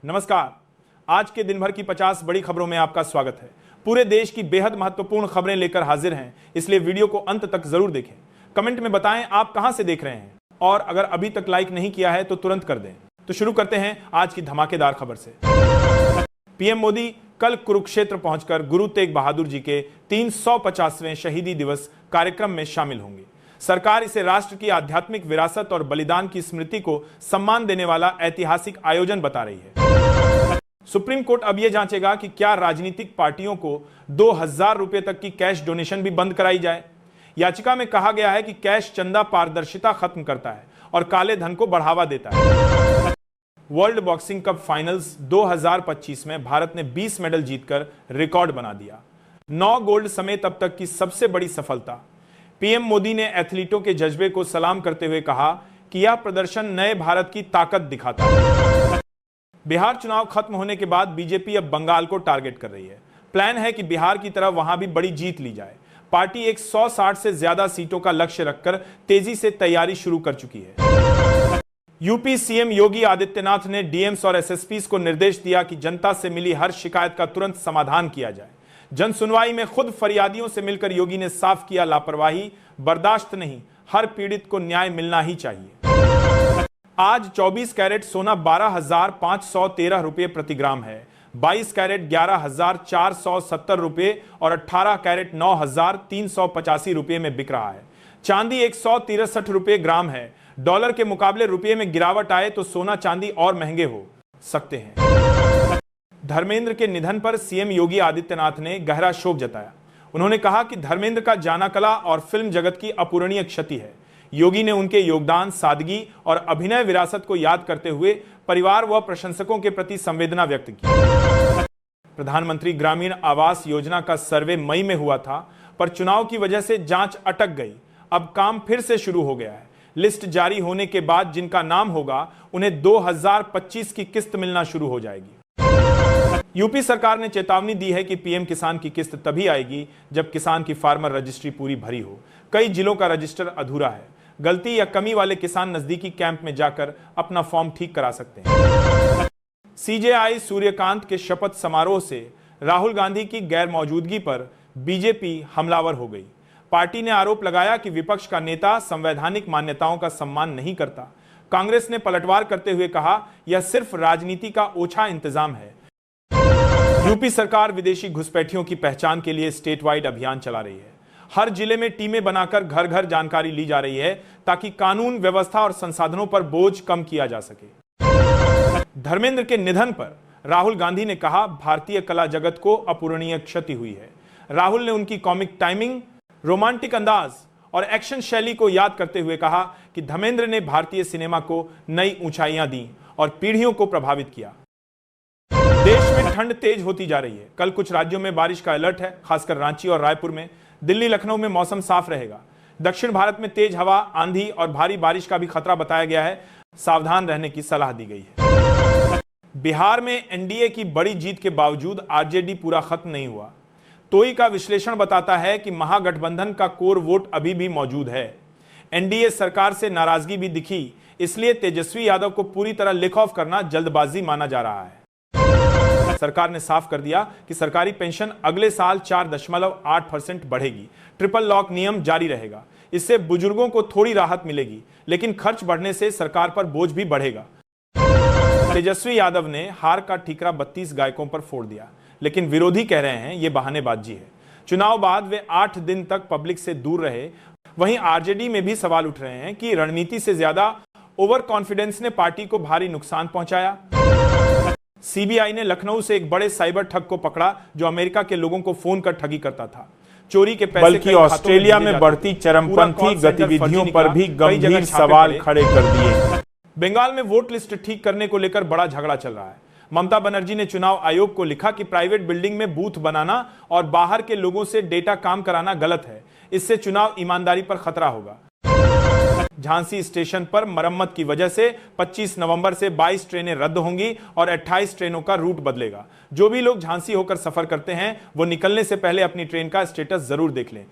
नमस्कार। आज के दिन भर की 50 बड़ी खबरों में आपका स्वागत है। पूरे देश की बेहद महत्वपूर्ण खबरें लेकर हाजिर हैं, इसलिए वीडियो को अंत तक जरूर देखें। कमेंट में बताएं आप कहां से देख रहे हैं और अगर अभी तक लाइक नहीं किया है तो तुरंत कर दें। तो शुरू करते हैं आज की धमाकेदार खबर से। पीएम मोदी कल कुरुक्षेत्र पहुंचकर गुरु तेग बहादुर जी के 350वें शहीदी दिवस कार्यक्रम में शामिल होंगे। सरकार इसे राष्ट्र की आध्यात्मिक विरासत और बलिदान की स्मृति को सम्मान देने वाला ऐतिहासिक आयोजन बता रही है। सुप्रीम कोर्ट अब यह जांचेगा कि क्या राजनीतिक पार्टियों को 2000 रुपए तक की कैश डोनेशन भी बंद कराई जाए। याचिका में कहा गया है कि कैश चंदा पारदर्शिता खत्म करता है और काले धन को बढ़ावा देता है। वर्ल्ड बॉक्सिंग कप फाइनल्स 2025 में भारत ने 20 मेडल जीतकर रिकॉर्ड बना दिया। 9 गोल्ड समेत अब तक की सबसे बड़ी सफलता। पीएम मोदी ने एथलीटों के जज्बे को सलाम करते हुए कहा कि यह प्रदर्शन नए भारत की ताकत दिखाता है। बिहार चुनाव खत्म होने के बाद बीजेपी अब बंगाल को टारगेट कर रही है। प्लान है कि बिहार की तरह वहां भी बड़ी जीत ली जाए। पार्टी 160 से ज्यादा सीटों का लक्ष्य रखकर तेजी से तैयारी शुरू कर चुकी है। यूपी सीएम योगी आदित्यनाथ ने डीएम्स और एसएसपीज को निर्देश दिया कि जनता से मिली हर शिकायत का तुरंत समाधान किया जाए। जन सुनवाई में खुद फरियादियों से मिलकर योगी ने साफ किया लापरवाही बर्दाश्त नहीं, हर पीड़ित को न्याय मिलना ही चाहिए। आज 24 कैरेट सोना 12,513 रुपये प्रति ग्राम है। 22 कैरेट 11,470 रुपये और 18 कैरेट 9,385 रुपये में बिक रहा है। चांदी 163 रुपये ग्राम है। डॉलर के मुकाबले रुपये में गिरावट आए तो सोना चांदी और महंगे हो सकते हैं। धर्मेंद्र के निधन पर सीएम योगी आदित्यनाथ ने गहरा शोक जताया। उन्होंने कहा कि धर्मेंद्र का जाना कला और फिल्म जगत की अपूरणीय क्षति है। योगी ने उनके योगदान, सादगी और अभिनय विरासत को याद करते हुए परिवार व प्रशंसकों के प्रति संवेदना व्यक्त की। प्रधानमंत्री ग्रामीण आवास योजना का सर्वे मई में हुआ था, पर चुनाव की वजह से जांच अटक गई। अब काम फिर से शुरू हो गया है। लिस्ट जारी होने के बाद जिनका नाम होगा उन्हें 2025 की किस्त मिलना शुरू हो जाएगी। यूपी सरकार ने चेतावनी दी है कि पीएम किसान की किस्त तभी आएगी जब किसान की फार्मर रजिस्ट्री पूरी भरी हो। कई जिलों का रजिस्टर अधूरा है। गलती या कमी वाले किसान नजदीकी कैंप में जाकर अपना फॉर्म ठीक करा सकते हैं। सीजेआई सूर्यकांत के शपथ समारोह से राहुल गांधी की गैर मौजूदगी पर बीजेपी हमलावर हो गई। पार्टी ने आरोप लगाया कि विपक्ष का नेता संवैधानिक मान्यताओं का सम्मान नहीं करता। कांग्रेस ने पलटवार करते हुए कहा यह सिर्फ राजनीति का ओछा इंतजाम है। यूपी सरकार विदेशी घुसपैठियों की पहचान के लिए स्टेट वाइड अभियान चला रही है। हर जिले में टीमें बनाकर घर घर जानकारी ली जा रही है ताकि कानून व्यवस्था और संसाधनों पर बोझ कम किया जा सके। धर्मेंद्र के निधन पर राहुल गांधी ने कहा भारतीय कला जगत को अपूरणीय क्षति हुई है। राहुल ने उनकी कॉमिक टाइमिंग, रोमांटिक अंदाज और एक्शन शैली को याद करते हुए कहा कि धर्मेंद्र ने भारतीय सिनेमा को नई ऊंचाइयां दी और पीढ़ियों को प्रभावित किया। देश में ठंड तेज होती जा रही है। कल कुछ राज्यों में बारिश का अलर्ट है, खासकर रांची और रायपुर में। दिल्ली, लखनऊ में मौसम साफ रहेगा। दक्षिण भारत में तेज हवा, आंधी और भारी बारिश का भी खतरा बताया गया है। सावधान रहने की सलाह दी गई है। बिहार में एनडीए की बड़ी जीत के बावजूद आरजेडी पूरा खत्म नहीं हुआ। टोई का विश्लेषण बताता है कि महागठबंधन का कोर वोट अभी भी मौजूद है। एनडीए सरकार से नाराजगी भी दिखी, इसलिए तेजस्वी यादव को पूरी तरह लिक ऑफ करना जल्दबाजी माना जा रहा है। सरकार ने साफ कर दिया कि सरकारी पेंशन अगले साल 4.8% बढ़ेगी। ट्रिपल लॉक नियम जारी रहेगा। इससे बुजुर्गों को थोड़ी राहत मिलेगी, लेकिन खर्च बढ़ने से सरकार पर बोझ भी बढ़ेगा। तेजस्वी यादव ने हार का ठीकरा 32 गायकों पर फोड़ दिया, लेकिन विरोधी कह रहे हैं यह बहानेबाजी है। चुनाव बाद वे 8 दिन तक पब्लिक से दूर रहे। वहीं आरजेडी में भी सवाल उठ रहे हैं कि रणनीति से ज्यादा ओवर कॉन्फिडेंस ने पार्टी को भारी नुकसान पहुंचाया। सीबीआई ने लखनऊ से एक बड़े साइबर ठग को पकड़ा जो अमेरिका के लोगों को फोन कर ठगी करता था। चोरी के पैसे बल्कि ऑस्ट्रेलिया में बढ़ती चरमपंथी गतिविधियों पर भी गंभीर सवाल खड़े कर दिए। बंगाल में वोट लिस्ट ठीक करने को लेकर बड़ा झगड़ा चल रहा है। ममता बनर्जी ने चुनाव आयोग को लिखा कि प्राइवेट बिल्डिंग में बूथ बनाना और बाहर के लोगों से डेटा काम कराना गलत है। इससे चुनाव ईमानदारी पर खतरा होगा। झांसी स्टेशन पर मरम्मत की वजह से 25 नवंबर से 22 ट्रेनें रद्द होंगी और 28 ट्रेनों का रूट बदलेगा। जो भी लोग झांसी होकर सफर करते हैं वो निकलने से पहले अपनी ट्रेन का स्टेटस जरूर देख लें।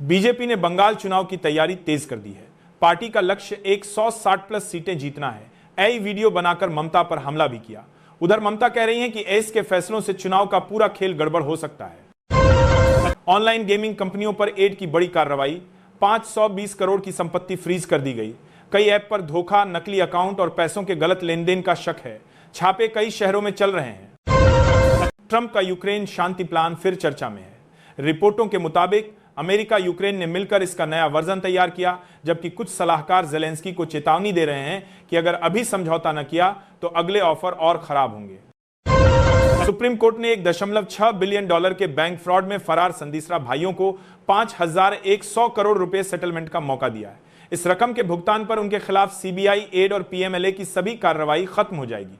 बीजेपी ने बंगाल चुनाव की तैयारी तेज कर दी है। पार्टी का लक्ष्य 160 प्लस सीटें जीतना है। AI वीडियो बनाकर ममता पर हमला भी किया। उधर ममता कह रही हैं कि एस के फैसलों से चुनाव का पूरा खेल गड़बड़ हो सकता है। ऑनलाइन गेमिंग कंपनियों पर एड की बड़ी कार्रवाई, 520 करोड़ की संपत्ति फ्रीज कर दी गई। कई ऐप पर धोखा, नकली अकाउंट और पैसों के गलत लेन देन का शक है। छापे कई शहरों में चल रहे हैं। ट्रंप का यूक्रेन शांति प्लान फिर चर्चा में है। रिपोर्टों के मुताबिक अमेरिका यूक्रेन ने मिलकर इसका नया वर्जन तैयार किया, जबकि कुछ सलाहकार ज़ेलेंस्की को चेतावनी दे रहे हैं कि अगर अभी समझौता न किया तो अगले ऑफर और खराब होंगे। सुप्रीम कोर्ट ने $1.6 बिलियन के बैंक फ्रॉड में फरार संदिस्रा भाइयों को 5,100 करोड़ रुपए सेटलमेंट का मौका दिया है। इस रकम के भुगतान पर उनके खिलाफ सीबीआई, एड और पीएमएलए की सभी कार्रवाई खत्म हो जाएगी।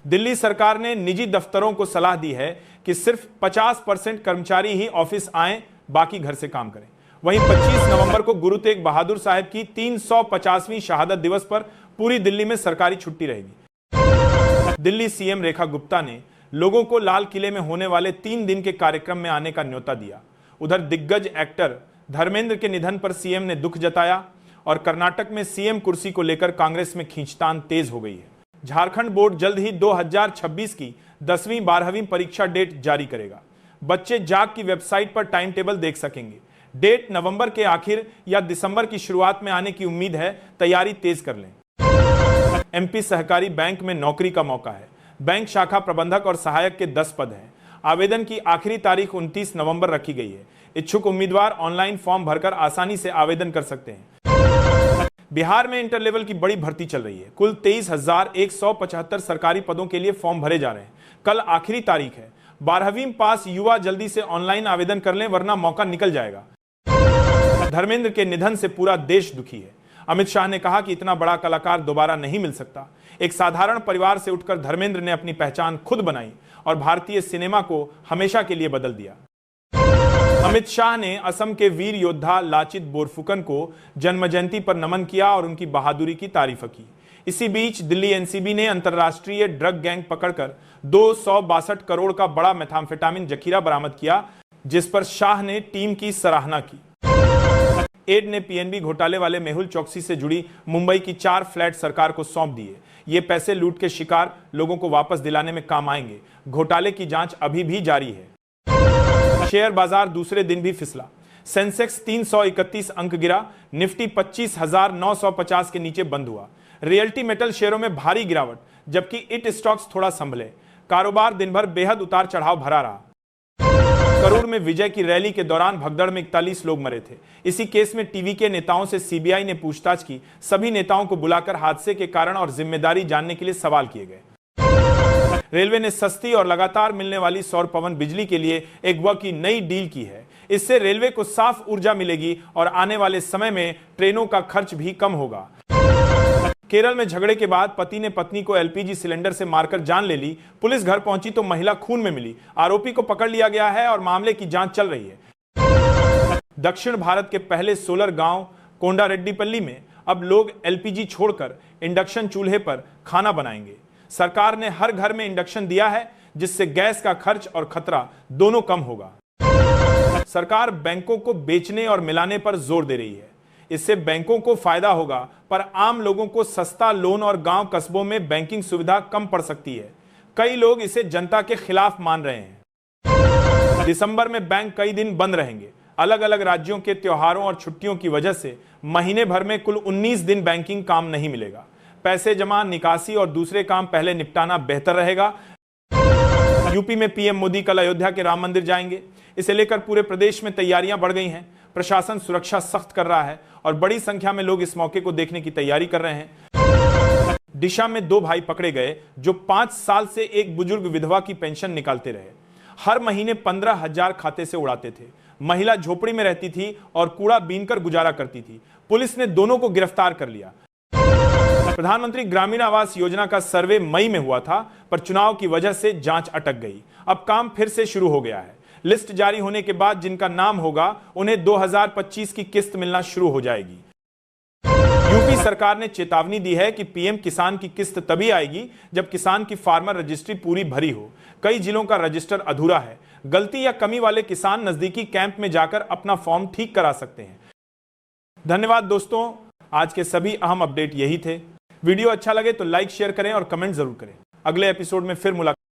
दिल्ली सरकार ने निजी दफ्तरों को सलाह दी है कि सिर्फ 50% कर्मचारी ही ऑफिस आएं, बाकी घर से काम करें। वहीं 25 नवंबर को गुरु तेग बहादुर साहब की 350वीं शहादत दिवस पर पूरी दिल्ली में सरकारी छुट्टी रहेगी। दिल्ली सीएम रेखा गुप्ता ने लोगों को लाल किले में होने वाले 3 दिन के कार्यक्रम में आने का न्योता दिया। उधर दिग्गज एक्टर धर्मेंद्र के निधन पर सीएम ने दुख जताया और कर्नाटक में सीएम कुर्सी को लेकर कांग्रेस में खींचतान तेज हो गई है। झारखंड बोर्ड जल्द ही 2026 की 10वीं 12वीं परीक्षा डेट जारी करेगा। बच्चे जाग की वेबसाइट पर टाइम टेबल देख सकेंगे। डेट नवंबर के आखिर या दिसंबर की शुरुआत में आने की उम्मीद है, तैयारी तेज कर लें। एमपी सहकारी बैंक में नौकरी का मौका है। बैंक शाखा प्रबंधक और सहायक के 10 पद हैं। आवेदन की आखिरी तारीख 29 नवंबर रखी गई है। इच्छुक उम्मीदवार ऑनलाइन फॉर्म भरकर आसानी से आवेदन कर सकते हैं। बिहार में इंटर लेवल की बड़ी भर्ती चल रही है। कुल 23,175 सरकारी पदों के लिए फॉर्म भरे जा रहे हैं। कल आखिरी तारीख है। 12वीं पास युवा जल्दी से ऑनलाइन आवेदन कर लें, वरना मौका निकल जाएगा। धर्मेंद्र के निधन से पूरा देश दुखी है। अमित शाह ने कहा कि इतना बड़ा कलाकार दोबारा नहीं मिल सकता। एक साधारण परिवार से उठकर धर्मेंद्र ने अपनी पहचान खुद बनाई और भारतीय सिनेमा को हमेशा के लिए बदल दिया। अमित शाह ने असम के वीर योद्धा लाचित बोरफुकन को जन्म जयंती पर नमन किया और उनकी बहादुरी की तारीफ की। इसी बीच दिल्ली एनसीबी ने अंतर्राष्ट्रीय ड्रग गैंग पकड़कर 262 करोड़ का बड़ा मेथाम्फेटामिन जखीरा बरामद किया, जिस पर शाह ने टीम की सराहना की। एड ने पीएनबी घोटाले वाले मेहुल चौकसी से जुड़ी मुंबई की 4 फ्लैट सरकार को सौंप दिए। ये पैसे लूट के शिकार लोगों को वापस दिलाने में काम आएंगे। घोटाले की जांच अभी भी जारी है। शेयर बाजार दूसरे दिन भी फिसला। सेंसेक्स 331 अंक गिरा। निफ्टी 25,950 के नीचे बंद हुआ। रियल्टी मेटल शेयरों में भारी गिरावट, जबकि इट स्टॉक्स थोड़ा संभले। कारोबार दिन भर बेहद उतार चढ़ाव भरा रहा। करूर में विजय की रैली के दौरान भगदड़ में 41 लोग मरे थे। इसी केस में टीवी के नेताओं से सीबीआई ने पूछताछ की। सभी नेताओं को बुलाकर हादसे के कारण और जिम्मेदारी जानने के लिए सवाल किए गए। रेलवे ने सस्ती और लगातार मिलने वाली सौर पवन बिजली के लिए एक वह की नई डील की है। इससे रेलवे को साफ ऊर्जा मिलेगी और आने वाले समय में ट्रेनों का खर्च भी कम होगा। केरल में झगड़े के बाद पति ने पत्नी को एलपीजी सिलेंडर से मारकर जान ले ली। पुलिस घर पहुंची तो महिला खून में मिली। आरोपी को पकड़ लिया गया है और मामले की जांच चल रही है। दक्षिण भारत के पहले सोलर गांव कोंडारेड्डीपल्ली में अब लोग एलपीजी छोड़कर इंडक्शन चूल्हे पर खाना बनाएंगे। सरकार ने हर घर में इंडक्शन दिया है, जिससे गैस का खर्च और खतरा दोनों कम होगा। सरकार बैंकों को बेचने और मिलाने पर जोर दे रही है। इससे बैंकों को फायदा होगा, पर आम लोगों को सस्ता लोन और गांव कस्बों में बैंकिंग सुविधा कम पड़ सकती है। कई लोग इसे जनता के खिलाफ मान रहे हैं। दिसंबर में बैंक कई दिन बंद रहेंगे। अलग अलग राज्यों के त्योहारों और छुट्टियों की वजह से महीने भर में कुल 19 दिन बैंकिंग काम नहीं मिलेगा। पैसे जमा, निकासी और दूसरे काम पहले निपटाना बेहतर रहेगा। यूपी में पीएम मोदी कल अयोध्या के राम मंदिर जाएंगे। इसे लेकर पूरे प्रदेश में तैयारियां बढ़ गई हैं। प्रशासन सुरक्षा सख्त कर रहा है और बड़ी संख्या में लोग इस मौके को देखने की तैयारी कर रहे हैं। दिशा में 2 भाई पकड़े गए जो 5 साल से एक बुजुर्ग विधवा की पेंशन निकालते रहे। हर महीने 15,000 खाते से उड़ाते थे। महिला झोपड़ी में रहती थी और कूड़ा बीनकर गुजारा करती थी। पुलिस ने दोनों को गिरफ्तार कर लिया। प्रधानमंत्री ग्रामीण आवास योजना का सर्वे मई में हुआ था, पर चुनाव की वजह से जांच अटक गई। अब काम फिर से शुरू हो गया है। लिस्ट जारी होने के बाद जिनका नाम होगा उन्हें 2025 की किस्त मिलना शुरू हो जाएगी। यूपी सरकार ने चेतावनी दी है कि पीएम किसान की किस्त तभी आएगी जब किसान की फार्मर रजिस्ट्री पूरी भरी हो। कई जिलों का रजिस्टर अधूरा है। गलती या कमी वाले किसान नजदीकी कैंप में जाकर अपना फॉर्म ठीक करा सकते हैं। धन्यवाद दोस्तों, आज के सभी अहम अपडेट यही थे। वीडियो अच्छा लगे तो लाइक शेयर करें और कमेंट जरूर करें। अगले एपिसोड में फिर मुलाकात।